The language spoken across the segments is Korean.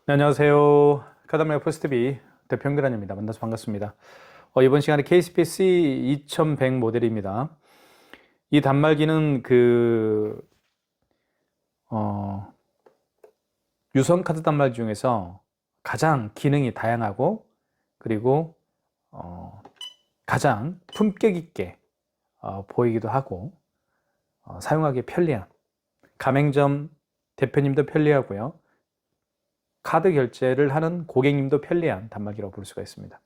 네, 안녕하세요. 카드마이어 퍼스트비 대표 연결환입니다. 만나서 반갑습니다. 이번 시간에 KSPC 2100 모델입니다. 이 단말기는 유선 카드 단말기 중에서 가장 기능이 다양하고 그리고 가장 품격 있게 보이기도 하고 사용하기 편리한 가맹점 대표님도 편리하고요. 카드 결제를 하는 고객님도 편리한 단말기라고 볼 수가 있습니다.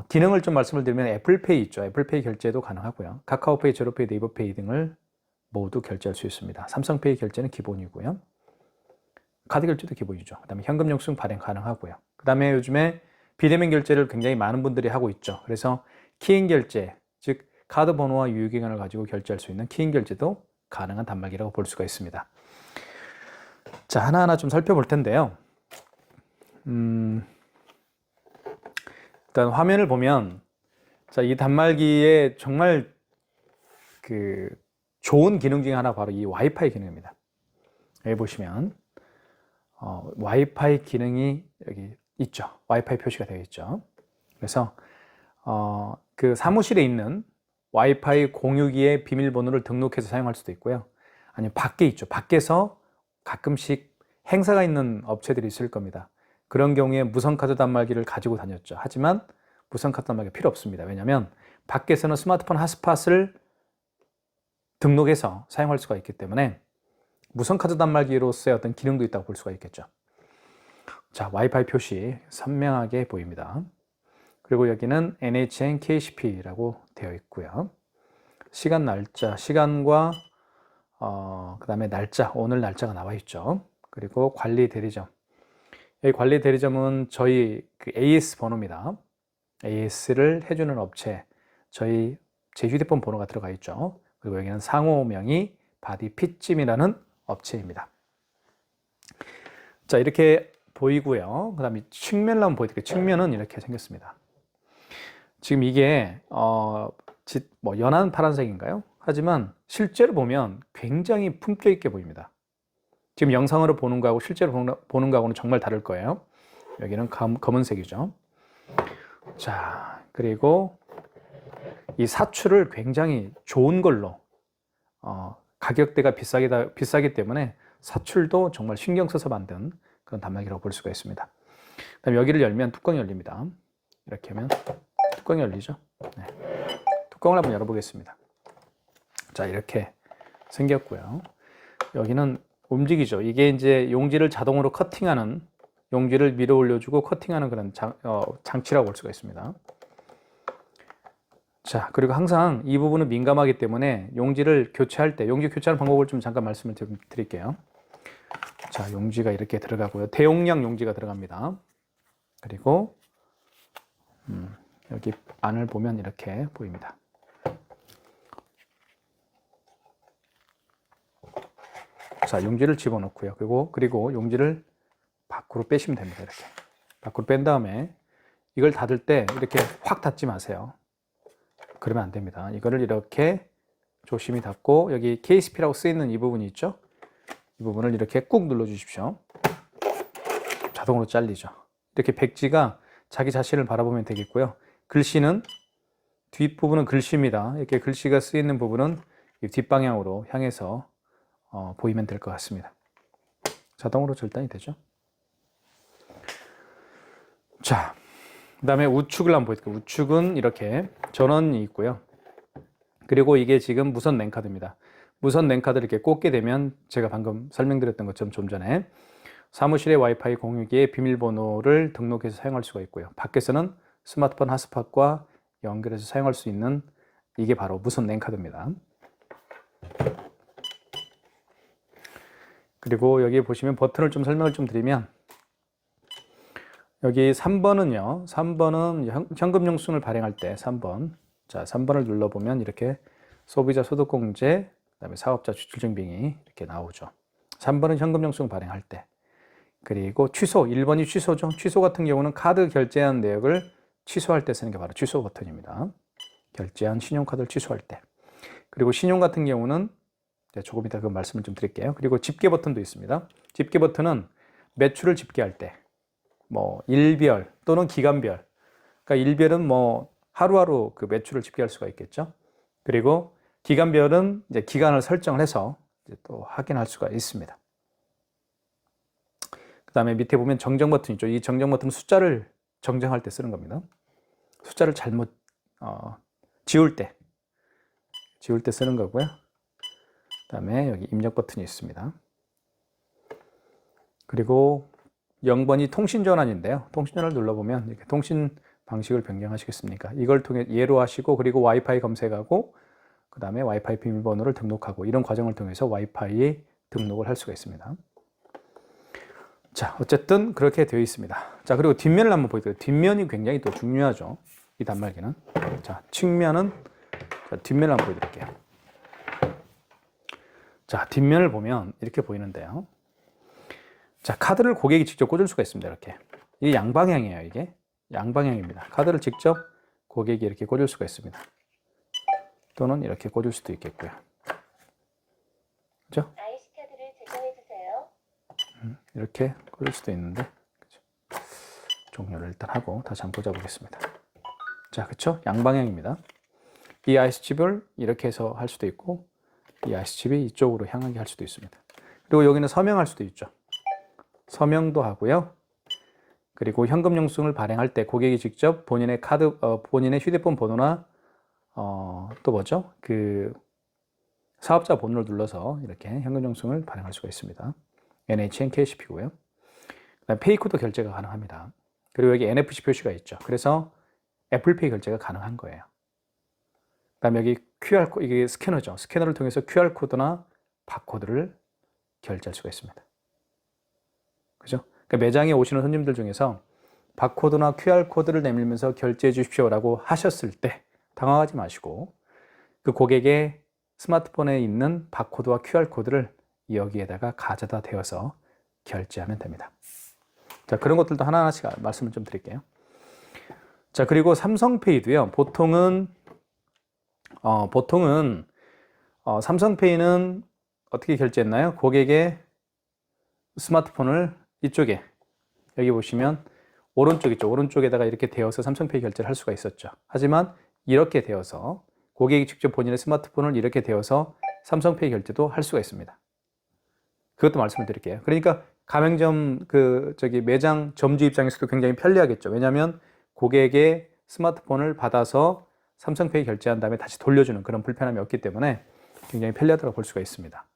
기능을 좀 말씀을 드리면 애플페이 있죠. 애플페이 결제도 가능하고요. 카카오페이, 제로페이, 네이버페이 등을 모두 결제할 수 있습니다. 삼성페이 결제는 기본이고요. 카드 결제도 기본이죠. 그 다음에 현금 영수증 발행 가능하고요. 그 다음에 요즘에 비대면 결제를 굉장히 많은 분들이 하고 있죠. 그래서 키인 결제, 즉 카드 번호와 유효기간을 가지고 결제할 수 있는 키인 결제도 가능한 단말기라고 볼 수가 있습니다. 자, 하나하나 좀 살펴볼 텐데요. 일단 화면을 보면, 자, 이 단말기에 정말 좋은 기능 중에 하나 바로 이 와이파이 기능입니다. 여기 보시면, 와이파이 기능이 여기 있죠. 와이파이 표시가 되어 있죠. 그래서, 그 사무실에 있는 와이파이 공유기의 비밀번호를 등록해서 사용할 수도 있고요. 아니면 밖에 있죠. 밖에서 가끔씩 행사가 있는 업체들이 있을 겁니다. 그런 경우에 무선카드 단말기를 가지고 다녔죠. 하지만 무선카드 단말기가 필요 없습니다. 왜냐하면 밖에서는 스마트폰 핫스팟을 등록해서 사용할 수가 있기 때문에 무선카드 단말기로서의 어떤 기능도 있다고 볼 수가 있겠죠. 자, 와이파이 표시 선명하게 보입니다. 그리고 여기는 NHN KCP라고 되어 있고요. 시간, 날짜, 시간과 그 다음에 날짜, 오늘 날짜가 나와 있죠. 그리고 관리 대리점. 여기 관리 대리점은 저희 AS 번호입니다. AS를 해주는 업체, 제 휴대폰 번호가 들어가 있죠. 그리고 여기는 상호명이 바디핏짐이라는 업체입니다. 자, 이렇게 보이고요. 그 다음에 측면을 한번 보여드릴게요. 측면은 이렇게 생겼습니다. 지금 이게 연한 파란색인가요? 하지만 실제로 보면 굉장히 품격 있게 보입니다. 지금 영상으로 보는 거하고 실제로 보는 거하고는 정말 다를 거예요. 여기는 검은색이죠. 자, 그리고 이 사출을 굉장히 좋은 걸로 가격대가 비싸기 때문에 사출도 정말 신경 써서 만든 그런 단말기라고 볼 수가 있습니다. 그다음에 여기를 열면 뚜껑이 열립니다. 이렇게 하면 뚜껑이 열리죠. 네. 뚜껑을 한번 열어보겠습니다. 자, 이렇게 생겼고요. 여기는 움직이죠. 이게 이제 용지를 자동으로 커팅하는, 용지를 밀어 올려주고 커팅하는 그런 장치라고 볼 수가 있습니다. 자, 그리고 항상 이 부분은 민감하기 때문에 용지를 교체할 때, 용지 교체하는 방법을 좀 잠깐 말씀을 드릴게요. 자, 용지가 이렇게 들어가고요. 대용량 용지가 들어갑니다. 그리고 여기 안을 보면 이렇게 보입니다. 자, 용지를 집어넣고요. 그리고 용지를 밖으로 빼시면 됩니다. 이렇게. 밖으로 뺀 다음에 이걸 닫을 때 이렇게 확 닫지 마세요. 그러면 안 됩니다. 이거를 이렇게 조심히 닫고 여기 KCP라고 쓰여있는 이 부분이 있죠? 이 부분을 이렇게 꾹 눌러 주십시오. 자동으로 잘리죠. 이렇게 백지가 자기 자신을 바라보면 되겠고요. 글씨는 뒷부분은 글씨입니다. 이렇게 글씨가 쓰여있는 부분은 뒷방향으로 향해서 보이면 될 것 같습니다. 자동으로 절단이 되죠. 자, 그 다음에 우측을 한번 보여드릴게요. 우측은 이렇게 전원이 있고요. 그리고 이게 지금 무선 랜카드입니다. 무선 랜카드를 이렇게 꽂게 되면 제가 방금 설명드렸던 것처럼 좀 전에 사무실의 와이파이 공유기에 비밀번호를 등록해서 사용할 수가 있고요. 밖에서는 스마트폰 핫스팟과 연결해서 사용할 수 있는 이게 바로 무선 랜카드입니다. 그리고 여기 보시면 버튼을 좀 설명을 좀 드리면 여기 3번은요. 3번은 현금 영수증을 발행할 때 3번. 자, 3번을 눌러보면 이렇게 소비자 소득공제, 그다음에 사업자 주출증빙이 이렇게 나오죠. 3번은 현금 영수증 발행할 때. 그리고 취소, 1번이 취소죠. 취소 같은 경우는 카드 결제한 내역을 취소할 때 쓰는 게 바로 취소 버튼입니다. 결제한 신용카드를 취소할 때. 그리고 신용 같은 경우는 조금 이따 그 말씀을 좀 드릴게요. 그리고 집계 버튼도 있습니다. 집계 버튼은 매출을 집계할 때, 뭐 일별 또는 기간별. 그러니까 일별은 뭐 하루하루 그 매출을 집계할 수가 있겠죠. 그리고 기간별은 이제 기간을 설정을 해서 이제 또 확인할 수가 있습니다. 그 다음에 밑에 보면 정정 버튼 있죠. 이 정정 버튼은 숫자를 정정할 때 쓰는 겁니다. 숫자를 잘못 지울 때 쓰는 거고요. 그 다음에 여기 입력 버튼이 있습니다. 그리고 0번이 통신 전환인데요. 통신 전환을 눌러보면 이렇게 통신 방식을 변경하시겠습니까? 이걸 통해 예로 하시고, 그리고 와이파이 검색하고, 그 다음에 와이파이 비밀번호를 등록하고, 이런 과정을 통해서 와이파이 등록을 할 수가 있습니다. 자, 어쨌든 그렇게 되어 있습니다. 자, 그리고 뒷면을 한번 보여드릴게요. 뒷면이 굉장히 또 중요하죠. 이 단말기는. 자, 측면은, 자, 뒷면을 한번 보여드릴게요. 자, 뒷면을 보면 이렇게 보이는데요. 자, 카드를 고객이 직접 꽂을 수가 있습니다. 이렇게. 이게 양방향이에요. 이게 양방향입니다. 카드를 직접 고객이 이렇게 꽂을 수가 있습니다. 또는 이렇게 꽂을 수도 있겠고요. 그죠? IC카드를 제거해 주세요. 이렇게 꽂을 수도 있는데, 그죠? 종료를 일단 하고 다시 한번 꽂아보겠습니다. 자, 그쵸? 양방향입니다. 이 IC칩을 이렇게 해서 할 수도 있고, 이 IC칩이 이쪽으로 향하게 할 수도 있습니다. 그리고 여기는 서명할 수도 있죠. 서명도 하고요. 그리고 현금 영수증을 발행할 때 고객이 직접 본인의 본인의 휴대폰 번호나 또 뭐죠? 그 사업자 번호를 눌러서 이렇게 현금 영수증을 발행할 수가 있습니다. NHN KCP고요. 그다음 페이코드 결제가 가능합니다. 그리고 여기 NFC 표시가 있죠. 그래서 애플페이 결제가 가능한 거예요. 그다음 여기 QR 이게 스캐너죠. 스캐너를 통해서 QR 코드나 바코드를 결제할 수가 있습니다. 그죠? 그러니까 매장에 오시는 손님들 중에서 바코드나 QR코드를 내밀면서 결제해 주십시오라고 하셨을 때 당황하지 마시고 그 고객의 스마트폰에 있는 바코드와 QR코드를 여기에다가 가져다 대어서 결제하면 됩니다. 자, 그런 것들도 하나하나씩 말씀을 좀 드릴게요. 자, 그리고 삼성페이도요. 보통은 삼성페이는 어떻게 결제했나요? 고객의 스마트폰을 이쪽에 여기 보시면 오른쪽 있죠. 오른쪽에다가 이렇게 대어서 삼성페이 결제를 할 수가 있었죠. 하지만 이렇게 대어서 고객이 직접 본인의 스마트폰을 이렇게 대어서 삼성페이 결제도 할 수가 있습니다. 그것도 말씀을 드릴게요. 그러니까 가맹점 매장 점주 입장에서도 굉장히 편리하겠죠. 왜냐하면 고객의 스마트폰을 받아서 삼성페이 결제한 다음에 다시 돌려주는 그런 불편함이 없기 때문에 굉장히 편리하다고 볼 수가 있습니다.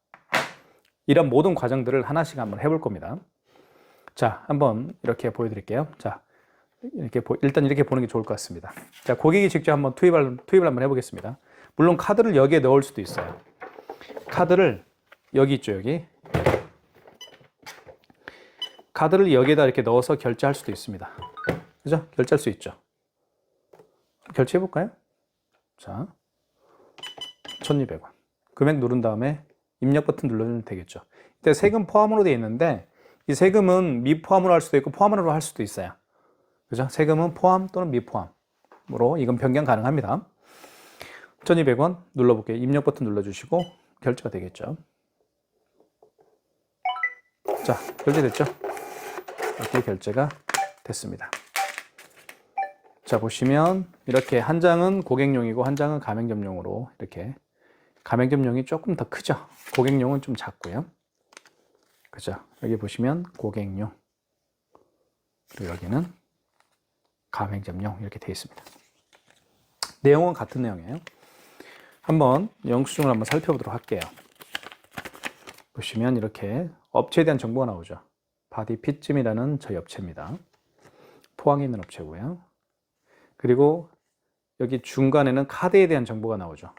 이런 모든 과정들을 하나씩 한번 해볼 겁니다. 자, 한번 이렇게 보여드릴게요. 자, 일단 이렇게 보는 게 좋을 것 같습니다. 자, 고객이 직접 한번 투입을 한번 해보겠습니다. 물론 카드를 여기에 넣을 수도 있어요. 카드를 여기 있죠, 여기. 카드를 여기에다 이렇게 넣어서 결제할 수도 있습니다. 그죠? 결제할 수 있죠. 결제해볼까요? 자, 1,200원. 금액 누른 다음에 입력 버튼 눌러주면 되겠죠. 이때 세금 포함으로 되어 있는데 이 세금은 미포함으로 할 수도 있고 포함으로 할 수도 있어요. 그죠? 세금은 포함 또는 미포함으로 이건 변경 가능합니다. 1,200원 눌러볼게요. 입력 버튼 눌러주시고 결제가 되겠죠. 자, 결제됐죠? 이렇게 결제가 됐습니다. 자, 보시면 이렇게 한 장은 고객용이고 한 장은 가맹점용으로 이렇게 가맹점용이 조금 더 크죠. 고객용은 좀 작고요. 그죠? 여기 보시면 고객용 그리고 여기는 가맹점용 이렇게 되어 있습니다. 내용은 같은 내용이에요. 한번 영수증을 한번 살펴보도록 할게요. 보시면 이렇게 업체에 대한 정보가 나오죠. 바디핏쯤이라는 저희 업체입니다. 포항에 있는 업체고요. 그리고 여기 중간에는 카드에 대한 정보가 나오죠.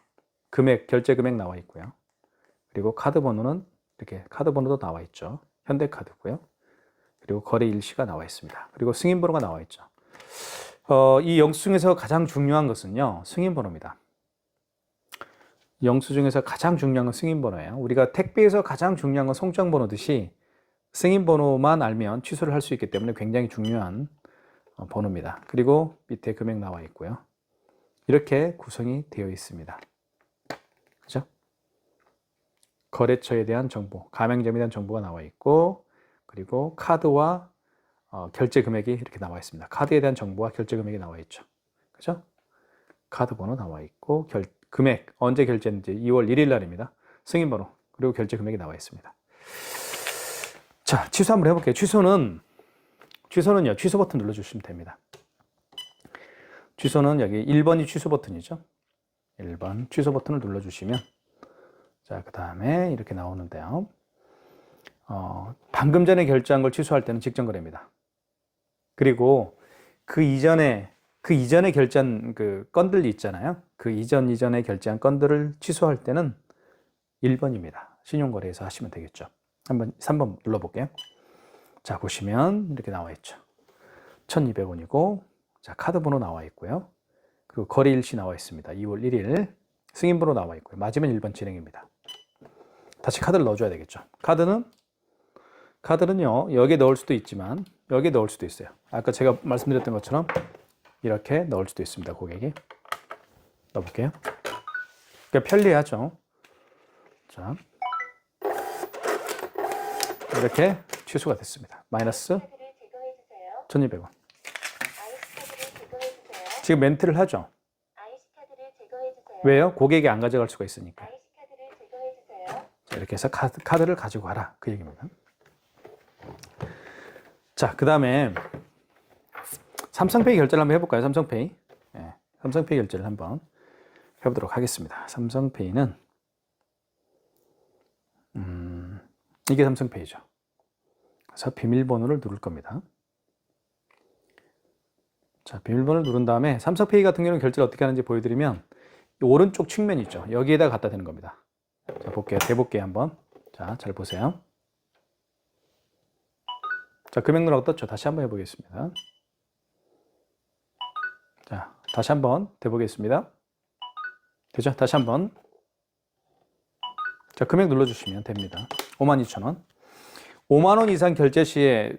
금액, 결제 금액 나와 있고요. 그리고 카드 번호는 이렇게 카드 번호도 나와 있죠. 현대카드고요. 그리고 거래 일시가 나와 있습니다. 그리고 승인 번호가 나와 있죠. 이 영수증에서 가장 중요한 것은요, 승인 번호입니다. 영수증에서 가장 중요한 건 승인 번호예요. 우리가 택배에서 가장 중요한 건 송장 번호듯이 승인 번호만 알면 취소를 할 수 있기 때문에 굉장히 중요한 번호입니다. 그리고 밑에 금액 나와 있고요. 이렇게 구성이 되어 있습니다. 그죠? 거래처에 대한 정보, 가맹점에 대한 정보가 나와 있고, 그리고 카드와 결제 금액이 이렇게 나와 있습니다. 카드에 대한 정보와 결제 금액이 나와 있죠. 그죠? 카드 번호 나와 있고, 금액, 언제 결제했는지 2월 1일 날입니다. 승인 번호, 그리고 결제 금액이 나와 있습니다. 자, 취소 한번 해볼게요. 취소는요, 취소 버튼 눌러주시면 됩니다. 취소는 여기 1번이 취소 버튼이죠. 1번 취소 버튼을 눌러주시면, 자, 그 다음에 이렇게 나오는데요. 방금 전에 결제한 걸 취소할 때는 직전 거래입니다. 그리고 그 이전에 결제한 그 건들 있잖아요. 그 이전에 결제한 건들을 취소할 때는 1번입니다. 신용거래에서 하시면 되겠죠. 한번 3번 눌러볼게요. 자, 보시면 이렇게 나와 있죠. 1,200원이고, 자, 카드 번호 나와 있고요. 그리고 거래 일시 나와 있습니다. 2월 1일 승인 번호 나와 있고요. 맞으면 1번 진행입니다. 다시 카드를 넣어줘야 되겠죠. 카드는요, 여기에 넣을 수도 있지만 여기에 넣을 수도 있어요. 아까 제가 말씀드렸던 것처럼 이렇게 넣을 수도 있습니다. 고객이. 넣어볼게요. 그러니까 편리하죠. 자, 이렇게 취소가 됐습니다. 마이너스 카드를 제거해 주세요. 1,200원. IC 카드를 제거해 주세요. 지금 멘트를 하죠. IC 카드를 제거해 주세요. 왜요? 고객이 안 가져갈 수가 있으니까. IC 카드를 제거해 주세요. 자, 이렇게 해서 카드를 가지고 가라. 그 얘기입니다. 자, 그 다음에 삼성페이 결제를 한번 해볼까요? 삼성페이. 네, 삼성페이 결제를 한번 해보도록 하겠습니다. 삼성페이는 이게 삼성페이죠. 그래서 비밀번호를 누를 겁니다. 자, 비밀번호를 누른 다음에 삼성페이 같은 경우는 결제를 어떻게 하는지 보여드리면 오른쪽 측면 있죠. 여기에다 갖다 대는 겁니다. 자, 볼게요. 대볼게요 한번. 자, 잘 보세요. 자, 금액 누락 떴죠. 다시 한번 해보겠습니다. 자, 다시 한번 대보겠습니다. 되죠? 다시 한번. 자, 금액 눌러주시면 됩니다. 52,000원. 5만 원 이상 결제 시에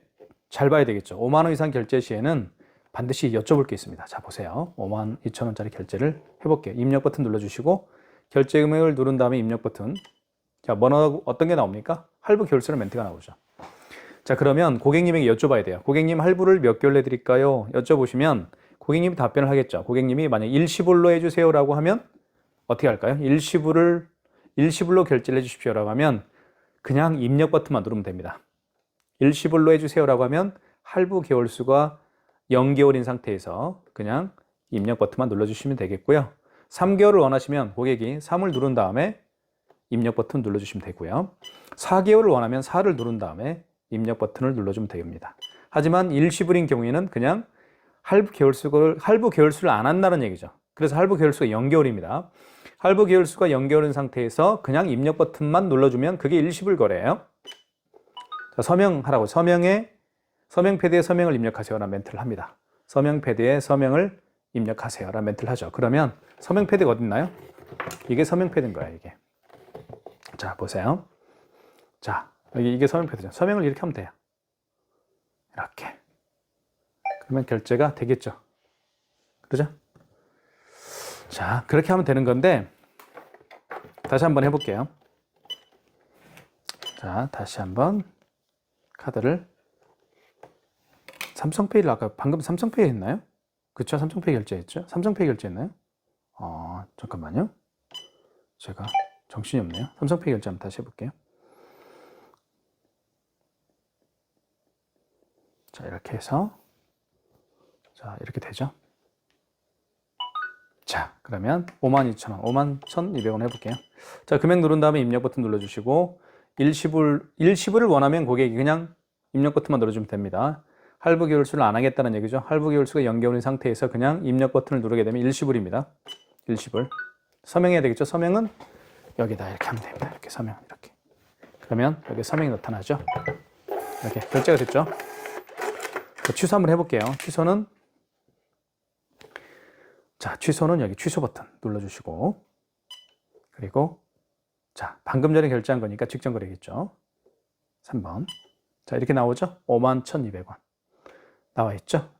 잘 봐야 되겠죠. 5만 원 이상 결제 시에는 반드시 여쭤볼 게 있습니다. 자, 보세요. 52,000원짜리 결제를 해볼게요. 입력 버튼 눌러주시고 결제 금액을 누른 다음에 입력 버튼. 자, 어떤 게 나옵니까? 할부 결수는 멘트가 나오죠. 자, 그러면 고객님에게 여쭤봐야 돼요. 고객님 할부를 몇 개월 내드릴까요? 여쭤보시면 고객님이 답변을 하겠죠. 고객님이 만약 일시불로 해주세요라고 하면 어떻게 할까요? 일시불로 결제를 해주십시오라고 하면 그냥 입력 버튼만 누르면 됩니다. 일시불로 해주세요라고 하면 할부 개월수가 0개월인 상태에서 그냥 입력 버튼만 눌러주시면 되겠고요. 3개월을 원하시면 고객이 3을 누른 다음에 입력 버튼 눌러주시면 되고요. 4개월을 원하면 4를 누른 다음에 입력 버튼을 눌러주면 됩니다. 하지만 일시불인 경우에는 그냥 할부 개월수를 안 한다는 얘기죠. 그래서 할부 개월수가 0개월입니다. 할부 개월수가 0개월인 상태에서 그냥 입력 버튼만 눌러주면 그게 일시불 거래예요. 자, 서명하라고. 서명 패드에 서명을 입력하세요라는 멘트를 합니다. 서명 패드에 서명을 입력하세요라는 멘트를 하죠. 그러면 서명 패드가 어디 있나요? 이게 서명 패드인 거야, 이게. 자, 보세요. 자, 이게 서명 패드죠. 서명을 이렇게 하면 돼요. 이렇게. 그러면 결제가 되겠죠. 그러죠? 자, 그렇게 하면 되는 건데 다시 한번 해볼게요. 자, 다시 한번 카드를 삼성페이를 아까 방금 삼성페이 했나요? 그쵸? 삼성페이 결제했죠? 삼성페이 결제했나요? 잠깐만요. 제가 정신이 없네요. 삼성페이 결제 한번 다시 해볼게요. 자, 이렇게 해서 자, 이렇게 되죠? 자, 그러면 52,000원, 51,200원 해볼게요. 자, 금액 누른 다음에 입력 버튼 눌러주시고 일시불을 원하면 고객이 그냥 입력 버튼만 눌러주면 됩니다. 할부 개월수를 안 하겠다는 얘기죠. 할부 개월수가 0개월인 상태에서 그냥 입력 버튼을 누르게 되면 일시불입니다. 일시불. 서명해야 되겠죠. 서명은 여기다 이렇게 하면 됩니다. 이렇게 서명, 이렇게. 그러면 여기 서명이 나타나죠. 이렇게 결제가 됐죠. 취소 한번 해볼게요. 취소는 여기 취소 버튼 눌러주시고, 그리고 자, 방금 전에 결제한 거니까 직전 거래겠죠. 3번. 자, 이렇게 나오죠. 51,200원 나와 있죠.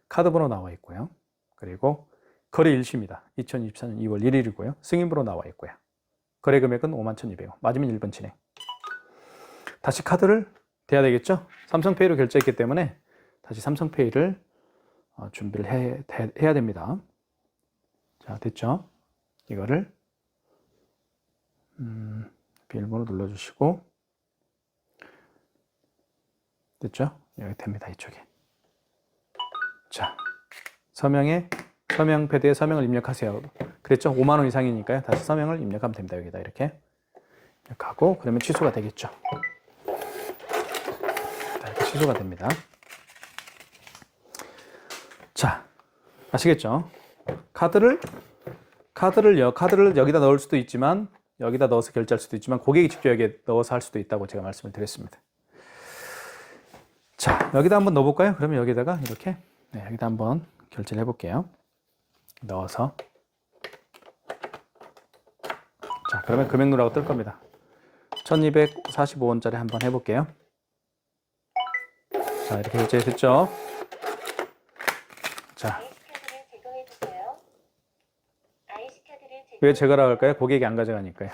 카드 번호 나와 있고요. 그리고 거래 일시입니다. 2024년 2월 1일이고요. 승인 번호 나와 있고요. 거래 금액은 51,200원. 맞으면 1번 진행. 다시 카드를 대야 되겠죠? 삼성페이로 결제했기 때문에 다시 삼성페이를 준비를 해야 됩니다. 자, 됐죠? 이거를 비밀번호 눌러주시고, 됐죠? 여기 됩니다. 이쪽에. 자, 서명 패드에 서명을 입력하세요. 그랬죠? 5만 원 이상이니까요. 다시 서명을 입력하면 됩니다. 여기다 이렇게 입력하고, 그러면 취소가 되겠죠. 자, 이렇게 취소가 됩니다. 자, 아시겠죠? 카드를 여기다 넣을 수도 있지만, 여기다 넣어서 결제할 수도 있지만, 고객이 직접 여기에 넣어서 할 수도 있다고 제가 말씀을 드렸습니다. 자, 여기다 한번 넣어볼까요? 그러면 여기다가 이렇게, 네, 여기다 한번 결제를 해볼게요. 넣어서. 자, 그러면 금액 누라고 뜰 겁니다. 1245원짜리 한번 해볼게요. 자, 이렇게 결제됐죠? 자. 아이스카드를 제거해주세요. 아이스카드를 왜 제거라고 할까요? 고객이 안 가져가니까요.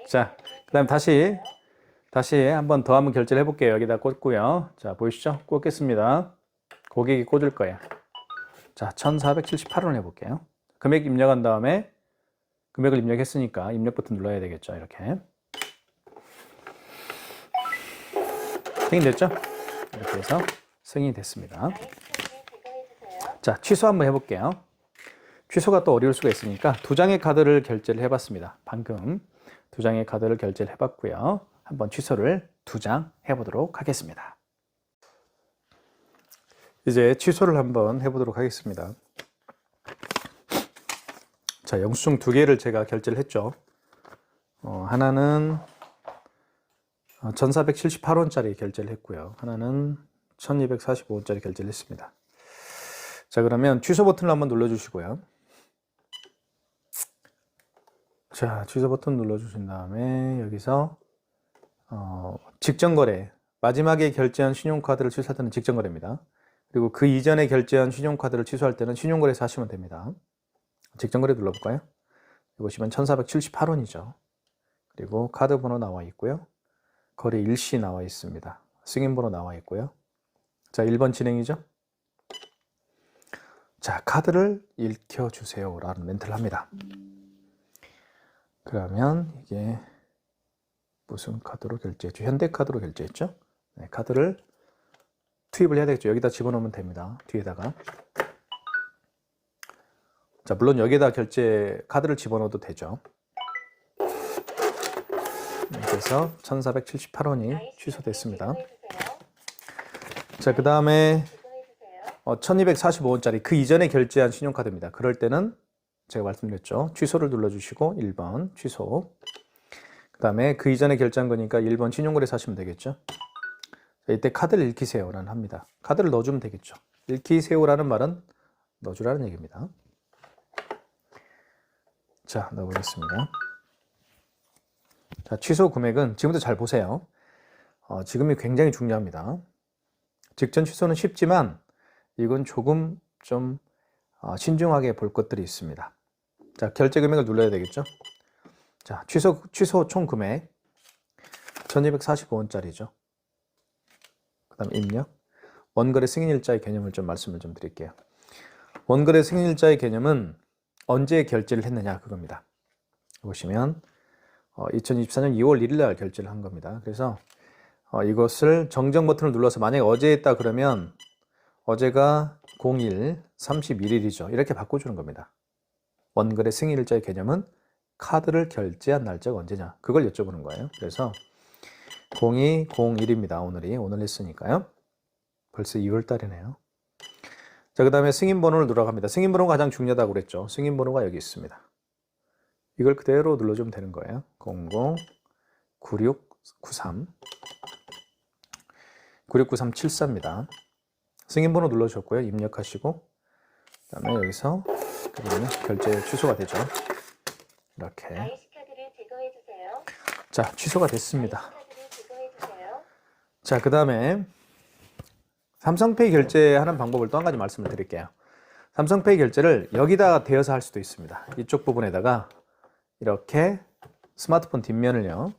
자, 그 다음 다시 한번 더 한번 결제를 해볼게요. 여기다 꽂고요. 자, 보이시죠? 꽂겠습니다. 고객이 꽂을 거예요. 자, 1,478원 해볼게요. 금액 입력한 다음에 금액을 입력했으니까 입력 버튼 눌러야 되겠죠. 이렇게. 승인됐죠? 이렇게 해서 승인이 됐습니다. 아이스카드를 제거해주세요. 자, 취소 한번 해볼게요. 취소가 또 어려울 수가 있으니까 2장의 카드를 결제를 해봤습니다. 방금 2장의 카드를 결제를 해봤고요. 한번 취소를 2장 해보도록 하겠습니다. 이제 취소를 한번 해보도록 하겠습니다. 자, 영수증 2개를 제가 결제를 했죠. 하나는 1,478원짜리 결제를 했고요. 하나는 1,245원짜리 결제를 했습니다. 자, 그러면 취소 버튼을 한번 눌러주시고요. 자, 취소 버튼 눌러주신 다음에 여기서 직전거래, 마지막에 결제한 신용카드를 취소할 때는 직전거래입니다. 그리고 그 이전에 결제한 신용카드를 취소할 때는 신용거래에서 하시면 됩니다. 직전거래 눌러볼까요? 보시면 1,478원이죠. 그리고 카드 번호 나와 있고요. 거래 일시 나와 있습니다. 승인번호 나와 있고요. 자, 1번 진행이죠. 자, 카드를 읽혀주세요 라는 멘트를 합니다. 그러면 이게 무슨 카드로 결제했죠? 현대카드로 결제했죠? 네, 카드를 투입을 해야 되겠죠. 여기다 집어넣으면 됩니다. 뒤에다가. 자, 물론 여기에다 카드를 집어넣어도 되죠. 그래서 1,478원이 취소됐습니다. 자, 그 다음에 1,245원짜리 그 이전에 결제한 신용카드입니다. 그럴 때는 제가 말씀드렸죠. 취소를 눌러주시고 1번 취소. 그 다음에 그 이전에 결제한 거니까 1번 신용거래에서 하시면 되겠죠. 자, 이때 카드를 읽히세요라는 합니다. 카드를 넣어주면 되겠죠. 읽히세요라는 말은 넣어주라는 얘기입니다. 자, 넣어보겠습니다. 자, 취소 금액은 지금부터 잘 보세요. 지금이 굉장히 중요합니다. 직전 취소는 쉽지만 이건 조금 좀 신중하게 볼 것들이 있습니다. 자, 결제 금액을 눌러야 되겠죠. 자, 취소 총 금액 1,245원짜리죠. 그 다음 입력. 원거래 승인일자의 개념을 좀 말씀을 좀 드릴게요. 원거래 승인일자의 개념은 언제 결제를 했느냐 그겁니다. 보시면 2024년 2월 1일 날 결제를 한 겁니다. 그래서 이것을 정정 버튼을 눌러서 만약에 어제 했다 그러면 어제가 01, 31일이죠. 이렇게 바꿔주는 겁니다. 원거래 승인일자의 개념은 카드를 결제한 날짜가 언제냐 그걸 여쭤보는 거예요. 그래서 02, 01입니다. 오늘 했으니까요. 벌써 2월 달이네요. 자, 그 다음에 승인번호를 누락합니다. 승인번호가 가장 중요하다고 그랬죠. 승인번호가 여기 있습니다. 이걸 그대로 눌러주면 되는 거예요. 009693 969374입니다. 승인번호 눌러주셨고요. 입력하시고 그 다음에 여기서 그러면 결제 취소가 되죠. 이렇게. 아이스카드를 제거해주세요. 자, 취소가 됐습니다. 아이스카드를 제거해주세요. 자, 그 다음에 삼성페이 결제하는 방법을 또 한 가지 말씀을 드릴게요. 삼성페이 결제를 여기다 대어서 할 수도 있습니다. 이쪽 부분에다가 이렇게 스마트폰 뒷면을요.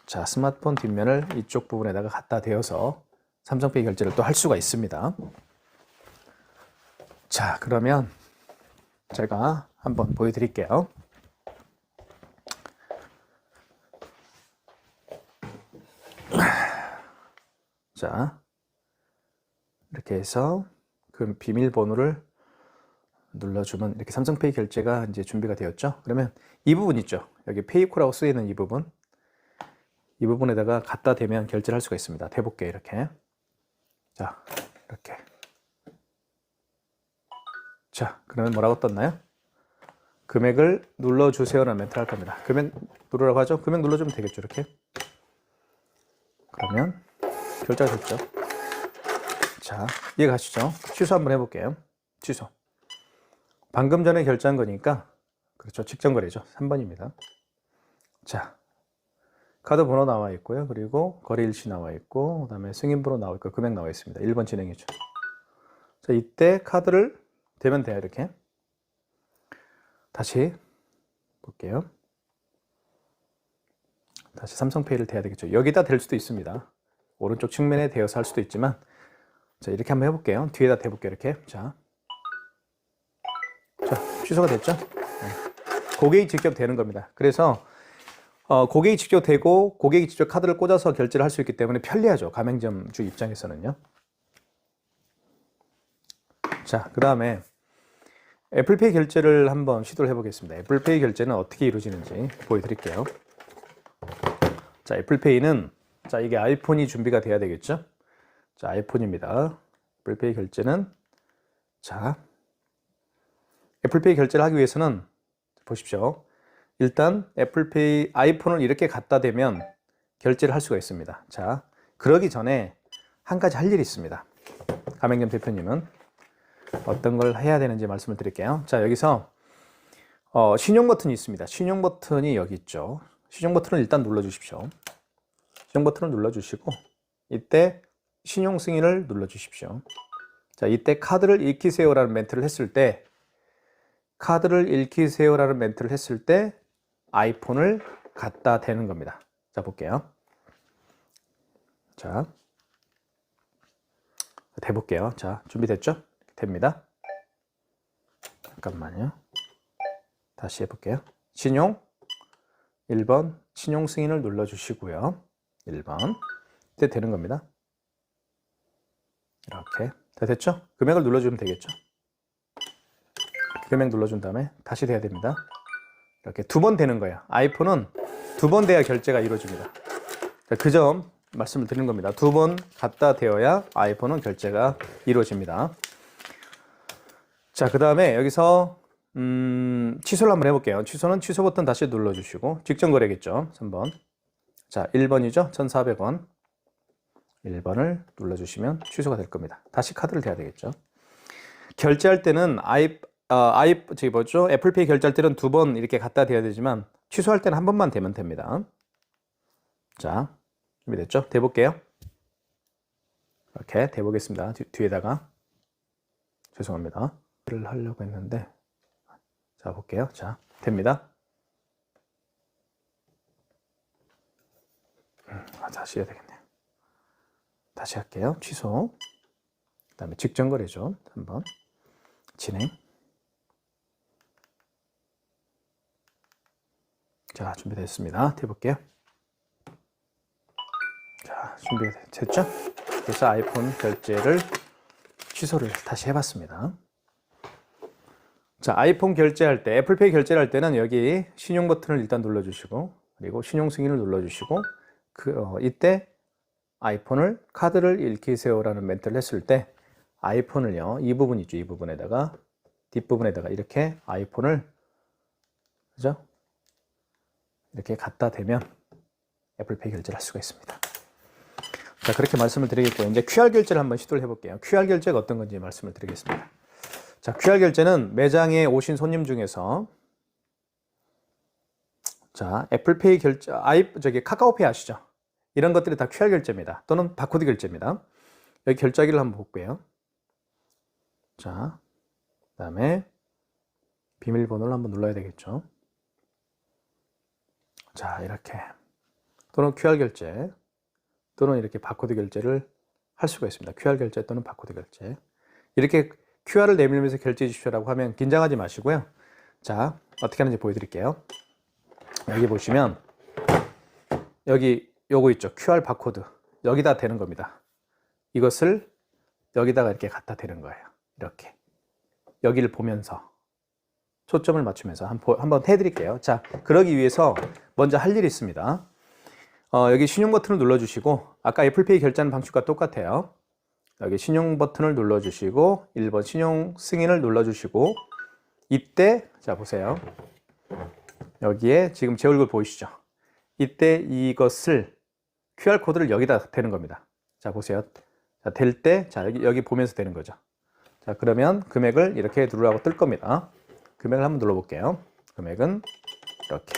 자, 스마트폰 뒷면을 이쪽 부분에다가 갖다 대어서 삼성페이 결제를 또 할 수가 있습니다. 자, 그러면 제가 한번 보여드릴게요. 자, 이렇게 해서 그 비밀번호를 눌러주면 이렇게 삼성페이 결제가 이제 준비가 되었죠. 그러면 이 부분 있죠. 여기 페이코라고 쓰이는 이 부분에다가 갖다 대면 결제를 할 수가 있습니다. 대볼게요. 이렇게. 자, 이렇게. 자, 그러면 뭐라고 떴나요? 금액을 눌러주세요라는 멘트를 할 겁니다. 금액 누르라고 하죠? 금액 눌러주면 되겠죠. 이렇게. 그러면 결제가 됐죠. 자, 이해가시죠? 취소 한번 해볼게요. 취소. 방금 전에 결제한 거니까, 그렇죠. 직전 거래죠. 3번입니다. 자, 카드 번호 나와 있고요. 그리고 거래 일시 나와 있고, 그 다음에 승인 번호 나와 있고, 금액 나와 있습니다. 1번 진행이죠. 자, 이때 카드를 대면 돼요. 이렇게. 다시 볼게요. 다시 삼성페이를 대야 되겠죠. 여기다 댈 수도 있습니다. 오른쪽 측면에 대어서 할 수도 있지만, 자, 이렇게 한번 해볼게요. 뒤에다 대볼게요. 이렇게. 자, 취소가 됐죠? 네. 고객이 직접 되는 겁니다. 그래서 고객이 직접 되고 고객이 직접 카드를 꽂아서 결제를 할 수 있기 때문에 편리하죠. 가맹점주 입장에서는요. 자, 그 다음에 애플페이 결제를 한번 시도를 해보겠습니다. 애플페이 결제는 어떻게 이루어지는지 보여드릴게요. 자, 애플페이는, 자, 이게 아이폰이 준비가 돼야 되겠죠? 자, 아이폰입니다. 애플페이 결제는, 자, 애플페이 결제를 하기 위해서는 보십시오. 일단 애플페이 아이폰을 이렇게 갖다 대면 결제를 할 수가 있습니다. 자, 그러기 전에 한 가지 할 일이 있습니다. 가맹점 대표님은 어떤 걸 해야 되는지 말씀을 드릴게요. 자, 여기서 신용 버튼이 있습니다. 신용 버튼이 여기 있죠. 신용 버튼을 일단 눌러 주십시오. 신용 버튼을 눌러 주시고 이때 신용 승인을 눌러 주십시오. 자, 이때 카드를 읽히세요라는 멘트를 했을 때 아이폰을 갖다 대는 겁니다. 자, 볼게요. 자, 대볼게요. 자, 준비됐죠? 됩니다. 잠깐만요. 다시 해볼게요. 신용 1번 신용 승인을 눌러주시고요. 1번 이때 되는 겁니다. 이렇게 다 됐죠? 금액을 눌러주면 되겠죠? 금액 눌러준 다음에 다시 돼야 됩니다. 이렇게 2번 되는 거예요. 아이폰은 2번 돼야 결제가 이루어집니다. 그 점 말씀을 드리는 겁니다. 2번 갖다 대어야 아이폰은 결제가 이루어집니다. 자, 그 다음에 여기서 취소를 한번 해볼게요. 취소는 취소 버튼 다시 눌러주시고 직전 거래겠죠. 3번. 자, 1번이죠. 1,400원. 1번을 눌러주시면 취소가 될 겁니다. 다시 카드를 대야 되겠죠. 결제할 때는 애플페이 결제할 때는 2번 이렇게 갖다 대야 되지만 취소할 때는 한 번만 대면 됩니다. 자, 준비됐죠? 대볼게요. 이렇게 대보겠습니다. 뒤에다가. 죄송합니다. 를 하려고 했는데. 자, 볼게요. 자, 됩니다. 다시 해야 되겠네요. 다시 할게요. 취소. 그 다음에 직전 거래죠. 한번 진행. 자, 준비됐습니다. 해볼게요. 자, 준비됐죠? 그래서 아이폰 결제를 취소를 다시 해봤습니다. 자, 아이폰 결제할 때, 애플페이 결제를 할 때는 여기 신용 버튼을 일단 눌러주시고, 그리고 신용 승인을 눌러주시고, 이때 아이폰을 카드를 읽히세요라는 멘트를 했을 때, 아이폰을요, 이 부분 있죠, 이 부분에다가, 뒷부분에다가 이렇게 아이폰을, 그죠? 이렇게 갖다 대면 애플페이 결제를 할 수가 있습니다. 자, 그렇게 말씀을 드리겠고요. 이제 QR 결제를 한번 시도를 해볼게요. QR 결제가 어떤 건지 말씀을 드리겠습니다. 자, QR 결제는 매장에 오신 손님 중에서 자, 애플페이 결제, 카카오페이 아시죠? 이런 것들이 다 QR 결제입니다. 또는 바코드 결제입니다. 여기 결제하기를 한번 볼게요. 자, 그 다음에 비밀번호를 한번 눌러야 되겠죠. 자, 이렇게 또는 QR 결제 또는 이렇게 바코드 결제를 할 수가 있습니다. QR 결제 또는 바코드 결제. 이렇게 QR을 내밀면서 결제해 주십시오라고 하면 긴장하지 마시고요. 자, 어떻게 하는지 보여드릴게요. 여기 보시면 여기 요거 있죠. QR 바코드. 여기다 대는 겁니다. 이것을 여기다가 이렇게 갖다 대는 거예요. 이렇게. 여기를 보면서 초점을 맞추면서 한번 해드릴게요. 자, 그러기 위해서 먼저 할 일이 있습니다. 여기 신용 버튼을 눌러주시고 아까 애플페이 결제하는 방식과 똑같아요. 여기 신용 버튼을 눌러주시고 1번 신용 승인을 눌러주시고 이때 자 보세요. 여기에 지금 제 얼굴 보이시죠? 이때 이것을 QR코드를 여기다 대는 겁니다. 자 보세요. 자, 될 때 자 여기 보면서 되는 거죠. 자 그러면 금액을 이렇게 누르라고 뜰 겁니다. 금액을 한번 눌러볼게요. 금액은 이렇게.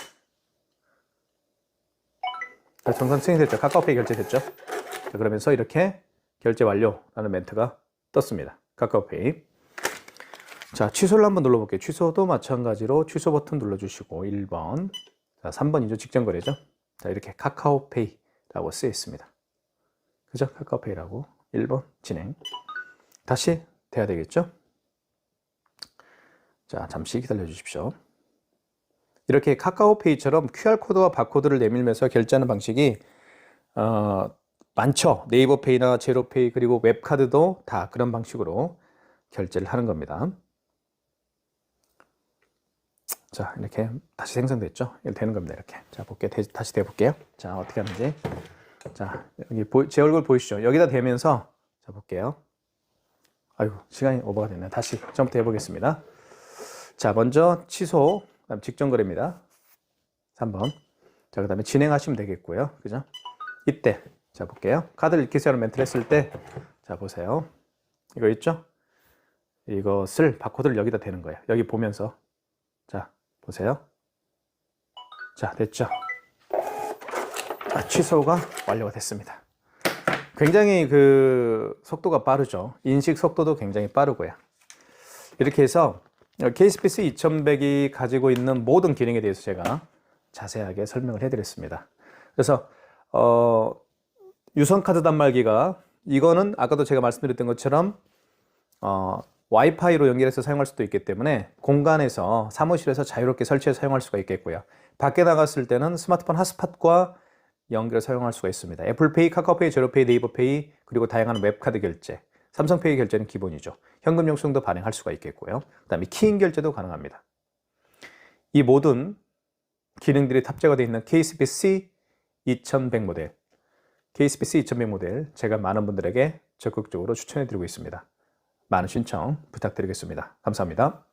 정상 승인됐죠? 카카오페이 결제됐죠? 자, 그러면서 이렇게 결제 완료라는 멘트가 떴습니다. 카카오페이. 자, 취소를 한번 눌러볼게요. 취소도 마찬가지로 취소 버튼 눌러주시고 1번. 자, 3번이죠. 직전 거래죠. 자, 이렇게 카카오페이라고 쓰여 있습니다. 그죠? 카카오페이라고 1번 진행. 다시 돼야 되겠죠? 자, 잠시 기다려 주십시오. 이렇게 카카오페이처럼 QR코드와 바코드를 내밀면서 결제하는 방식이 많죠. 네이버페이나 제로페이 그리고 웹카드도 다 그런 방식으로 결제를 하는 겁니다. 자, 이렇게 다시 생성됐죠? 이렇게 되는 겁니다. 이렇게. 자, 볼게요. 다시 대볼게요. 자, 어떻게 하는지. 자, 여기 제 얼굴 보이시죠? 여기다 대면서 자, 볼게요. 아이고, 시간이 오버가 됐네. 다시 처음부터 해보겠습니다. 자, 먼저 취소, 그다음 직전 거래입니다. 3번. 자, 그 다음에 진행하시면 되겠고요. 그죠? 이때, 자, 볼게요. 카드를 기술하는 멘트를 했을 때, 자, 보세요. 이거 있죠? 이것을, 바코드를 여기다 대는 거예요. 여기 보면서. 자, 보세요. 자, 됐죠? 취소가 완료가 됐습니다. 굉장히 그 속도가 빠르죠. 인식 속도도 굉장히 빠르고요. 이렇게 해서 KSPC 2100이 가지고 있는 모든 기능에 대해서 제가 자세하게 설명을 해드렸습니다. 그래서 유선카드 단말기가 이거는 아까도 제가 말씀드렸던 것처럼 와이파이로 연결해서 사용할 수도 있기 때문에 공간에서 사무실에서 자유롭게 설치해서 사용할 수가 있겠고요. 밖에 나갔을 때는 스마트폰 핫스팟과 연결해서 사용할 수가 있습니다. 애플페이, 카카오페이, 제로페이, 네이버페이 그리고 다양한 웹카드 결제, 삼성페이 결제는 기본이죠. 현금 영수증도 발행할 수가 있겠고요. 그 다음에 키인 결제도 가능합니다. 이 모든 기능들이 탑재가 되어 있는 KSPC 2100 모델, KSPC 2100 모델 제가 많은 분들에게 적극적으로 추천해 드리고 있습니다. 많은 신청 부탁드리겠습니다. 감사합니다.